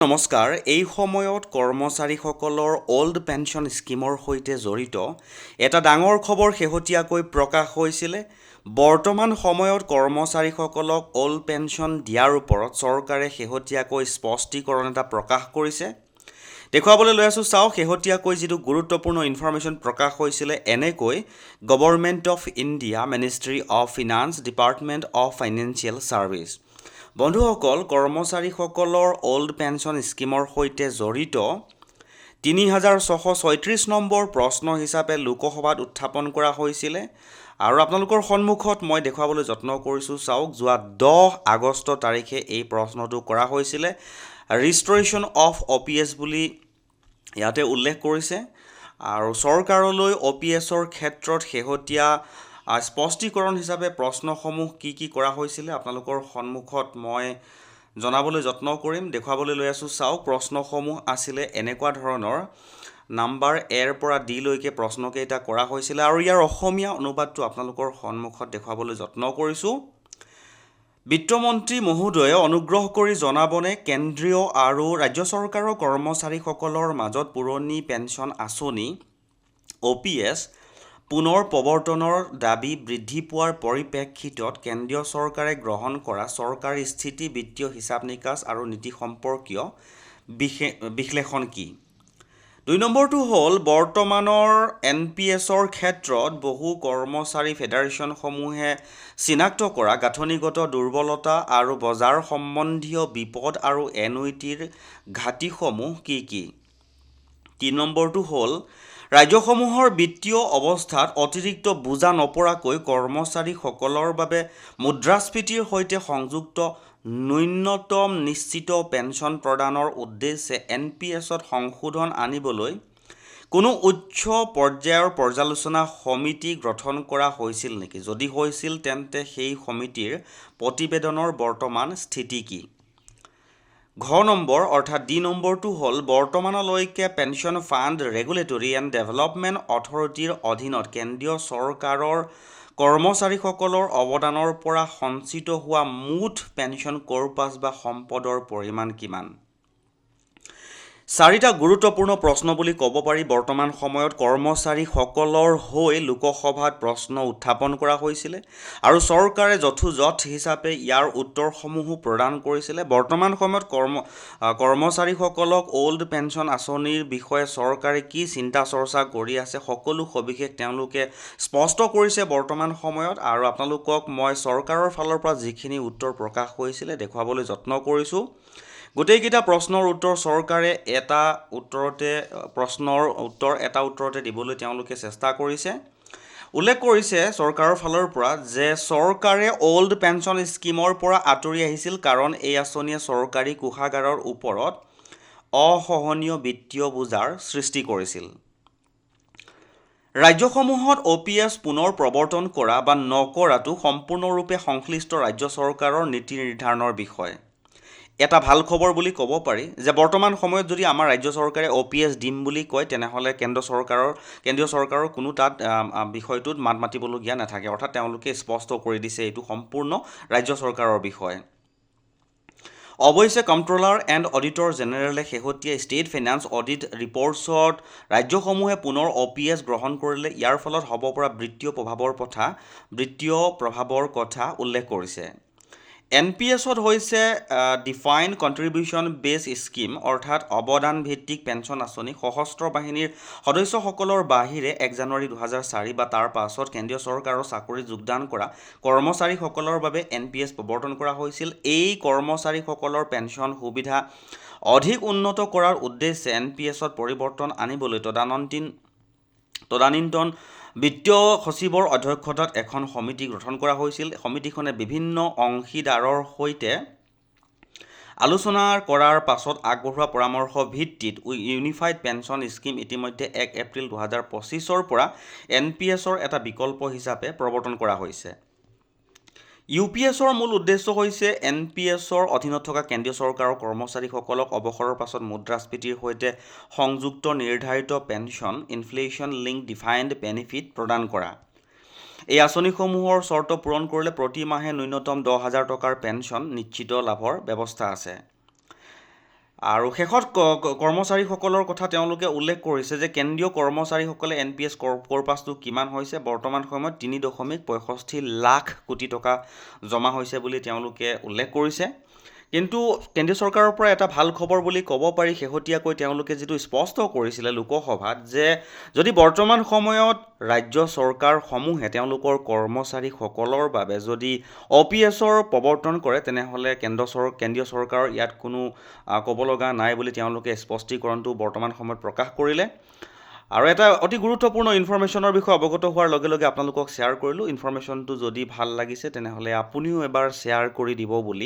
নমস্কাৰ। এই সময়ত কৰ্মচাৰীসকলৰ অল্ড পেঞ্চন স্কিমৰ সৈতে জড়িত এটা ডাঙৰ খবৰ শেহতীয়াকৈ প্ৰকাশ হৈছিলে। বৰ্তমান সময়ত কৰ্মচাৰীসকলক অল্ড পেঞ্চন দিয়াৰ ওপৰত চৰকাৰে শেহতীয়াকৈ স্পষ্টীকৰণ এটা প্ৰকাশ কৰিছে। দেখুৱাবলৈ লৈ আছোঁ, চাওক শেহতীয়াকৈ যিটো গুৰুত্বপূৰ্ণ ইনফৰমেশ্যন প্ৰকাশ হৈছিলে এনেকৈ government of India, ministry of finance, department of financial service. বন্ধুসকল, কৰ্মচাৰীসকলৰ অল্ড পেঞ্চন স্কিমৰ সৈতে জড়িত ৩,৬৩৬ নম্বৰ প্ৰশ্ন হিচাপে লোকসভাত উত্থাপন কৰা হৈছিলে আৰু আপোনালোকৰ সন্মুখত মই দেখুৱাবলৈ যত্ন কৰিছোঁ। চাওক, যোৱা 10 আগষ্ট তাৰিখে এই প্ৰশ্নটো কৰা হৈছিলে। ৰিষ্টৰেশ্যন অফ OPS বুলি ইয়াতে উল্লেখ কৰিছে আৰু চৰকাৰলৈ OPSৰ ক্ষেত্ৰত শেহতীয়া স্পষ্টীকৰণ হিচাপে প্ৰশ্নসমূহ কি কৰা হৈছিলে আপোনালোকৰ সন্মুখত মই জনাবলৈ যত্ন কৰিম। দেখুৱাবলৈ লৈ আছোঁ, চাওক, প্ৰশ্নসমূহ আছিলে এনেকুৱা ধৰণৰ। নাম্বাৰ এৰ পৰা ডি লৈকে প্ৰশ্নকেইটা কৰা হৈছিলে আৰু ইয়াৰ অসমীয়া অনুবাদটো আপোনালোকৰ সন্মুখত দেখুৱাবলৈ যত্ন কৰিছোঁ। বিত্তমন্ত্ৰী মহোদয়ে অনুগ্ৰহ কৰি জনাবনে, কেন্দ্ৰীয় আৰু ৰাজ্য চৰকাৰৰ কৰ্মচাৰীসকলৰ মাজত পুৰণি পেঞ্চন আঁচনি OPS পুনৰ প্ৰৱৰ্তনৰ দাবী বৃদ্ধি পোৱাৰ পৰিপ্ৰেক্ষিতত কেন্দ্ৰীয় চৰকাৰে গ্ৰহণ কৰা চৰকাৰী স্থিতি, বিত্তীয় হিচাপ নিকাচ আৰু নীতি সম্পৰ্কীয় বিশ্লেষণ কি? ২ নম্বৰটো হ'ল, বৰ্তমানৰ NPSৰ ক্ষেত্ৰত বহু কৰ্মচাৰী ফেডাৰেশ্যনসমূহে চিনাক্ত কৰা গাঁথনিগত দুৰ্বলতা আৰু বজাৰ সম্বন্ধীয় বিপদ আৰু এনুইটিৰ ঘাটিসমূহ কি? ৩ নম্বৰটো হ'ল, ৰাজ্যসমূহৰ বিত্তীয় অৱস্থাত অতিৰিক্ত বোজা নপৰাকৈ কৰ্মচাৰীসকলৰ বাবে মুদ্ৰাস্ফীতিৰ সৈতে সংযুক্ত ন্যূনতম নিশ্চিত পেঞ্চন প্ৰদানৰ উদ্দেশ্যে NPSত সংশোধন আনিবলৈ কোনো উচ্চ পৰ্যায়ৰ পৰ্যালোচনা সমিতি গঠন কৰা হৈছিল নেকি? যদি হৈছিল তেন্তে সেই সমিতিৰ প্ৰতিবেদনৰ বৰ্তমান স্থিতি কি? ঘ নম্বৰ অৰ্থাৎ ডি নম্বৰটো হ'ল, বৰ্তমানলৈকে pension fund regulatory and development অথৰিটিৰ অধীনত কেন্দ্ৰীয় চৰকাৰৰ কৰ্মচাৰীসকলৰ অৱদানৰ পৰা সঞ্চিত হোৱা মুঠ পেঞ্চন কৰ্পাছ বা সম্পদৰ পৰিমাণ কিমান? 4টা গুৰুত্বপূৰ্ণ প্ৰশ্ন বুলি ক'ব পাৰি। বৰ্তমান সময়ত কৰ্মচাৰীসকলৰ হৈ লোকসভাত প্ৰশ্ন উত্থাপন কৰা হৈছিলে আৰু চৰকাৰে যথোজথ হিচাপে ইয়াৰ উত্তৰসমূহো প্ৰদান কৰিছিলে। বৰ্তমান সময়ত কৰ্মচাৰীসকলক অল্ড পেঞ্চন আঁচনিৰ বিষয়ে চৰকাৰে কি চিন্তা চৰ্চা কৰি আছে, সকলো সবিশেষ তেওঁলোকে স্পষ্ট কৰিছে বৰ্তমান সময়ত আৰু আপোনালোকক মই চৰকাৰৰ ফালৰ পৰা যিখিনি উত্তৰ প্ৰকাশ হৈছিলে দেখুৱাবলৈ যত্ন কৰিছোঁ। গোটেইকেইটা প্ৰশ্নৰ উত্তৰ চৰকাৰে এটা উত্তৰতে দিবলৈ তেওঁলোকে চেষ্টা কৰিছে। উল্লেখ কৰিছে চৰকাৰৰ ফালৰ পৰা যে চৰকাৰে অল্ড পেঞ্চন স্কিমৰ পৰা আঁতৰি আহিছিল কাৰণ এই আঁচনিয়ে চৰকাৰী কোষাগাৰৰ ওপৰত অসহনীয় বিত্তীয় বোজাৰ সৃষ্টি কৰিছিল। ৰাজ্যসমূহত OPS পুনৰ প্ৰৱৰ্তন কৰা বা নকৰাটো সম্পূৰ্ণৰূপে সংশ্লিষ্ট ৰাজ্য চৰকাৰৰ নীতি নিৰ্ধাৰণৰ বিষয়। এটা ভাল খবৰ বুলি ক'ব পাৰি যে বৰ্তমান সময়ত যদি আমাৰ ৰাজ্য চৰকাৰে OPS দিম বুলি কয় তেনেহ'লে কেন্দ্ৰীয় চৰকাৰৰ কোনো তাত বিষয়টোত মাত মাতিবলগীয়া নাথাকে। অৰ্থাৎ তেওঁলোকে স্পষ্ট কৰি দিছে এইটো সম্পূৰ্ণ ৰাজ্য চৰকাৰৰ বিষয়। অৱশ্যে কণ্ট্ৰলাৰ এণ্ড অডিটৰ জেনেৰেলে শেহতীয়া ষ্টেট ফাইনেন্স অডিট ৰিপৰ্টছত ৰাজ্যসমূহে পুনৰ OPS গ্ৰহণ কৰিলে ইয়াৰ ফলত হ'ব পৰা বিত্তীয় প্ৰভাৱৰ কথা উল্লেখ কৰিছে। NPSত হৈছে ডিফাইণ্ড কণ্ট্ৰিবিউশ্যন বেছ স্কিম অৰ্থাৎ অৱদান ভিত্তিক পেঞ্চন আঁচনি। সশস্ত্ৰ বাহিনীৰ সদস্যসকলৰ বাহিৰে 1 জানুৱাৰী 2004 বা তাৰ পাছত কেন্দ্ৰীয় চৰকাৰৰ চাকৰিত যোগদান কৰা কৰ্মচাৰীসকলৰ বাবে NPS প্ৰৱৰ্তন কৰা হৈছিল। এই কৰ্মচাৰীসকলৰ পেঞ্চন সুবিধা অধিক উন্নত কৰাৰ উদ্দেশ্যে NPSত পৰিৱৰ্তন আনিবলৈ তদানীন্তন বিত্তীয় সচিবৰ অধ্যক্ষতাত এখন সমিতি গঠন কৰা হৈছিল। সমিতিখনে বিভিন্ন অংশীদাৰৰ সৈতে আলোচনা কৰাৰ পাছত আগবঢ়োৱা পৰামৰ্শ ভিত্তিত ইউনিফাইড পেঞ্চন স্কিম ইতিমধ্যে 1 এপ্ৰিল 2025 পৰা NPSৰ এটা বিকল্প হিচাপে প্ৰৱৰ্তন কৰা হৈছে। UPSৰ মূল উদ্দেশ্য হৈছে NPSৰ অধীনত থকা কেন্দ্ৰীয় চৰকাৰৰ কৰ্মচাৰীসকলক অৱসৰৰ পাছত মুদ্ৰাস্ফীতিৰ সৈতে সংযুক্ত নিৰ্ধাৰিত pension inflation link defined benefit প্ৰদান কৰা। এই আঁচনিসমূহৰ চৰ্ত পূৰণ কৰিলে প্ৰতি মাহে ন্যূনতম 10,000 টকাৰ পেঞ্চন নিশ্চিত লাভৰ ব্যৱস্থা আছে। আৰু শেষত কৰ্মচাৰীসকলৰ কথা তেওঁলোকে উল্লেখ কৰিছে যে কেন্দ্ৰীয় কৰ্মচাৰীসকলে NPS কৰ্পাছটো কিমান হৈছে, বৰ্তমান সময়ত 3.65 লাখ কোটি টকা জমা হৈছে বুলি তেওঁলোকে উল্লেখ কৰিছে। কিন্তু কেন্দ্ৰীয় চৰকাৰৰ পৰা এটা ভাল খবৰ বুলি ক'ব পাৰি, শেহতীয়াকৈ তেওঁলোকে যিটো স্পষ্ট কৰিছিলে লোকসভাত যে যদি বৰ্তমান সময়ত ৰাজ্য চৰকাৰসমূহে তেওঁলোকৰ কৰ্মচাৰীসকলৰ বাবে যদি OPSৰ প্ৰৱৰ্তন কৰে, তেনেহ'লে কেন্দ্ৰীয় চৰকাৰৰ ইয়াত কোনো ক'ব লগা নাই বুলি তেওঁলোকে স্পষ্টীকৰণটো বৰ্তমান সময়ত প্ৰকাশ কৰিলে। আৰু এটা অতি গুৰুত্বপূৰ্ণ ইনফৰমেশ্যনৰ বিষয়ে অৱগত হোৱাৰ লগে লগে আপোনালোকক শ্বেয়াৰ কৰিলোঁ। ইনফৰমেশ্যনটো যদি ভাল লাগিছে তেনেহ'লে আপুনিও এবাৰ শ্বেয়াৰ কৰি দিব বুলি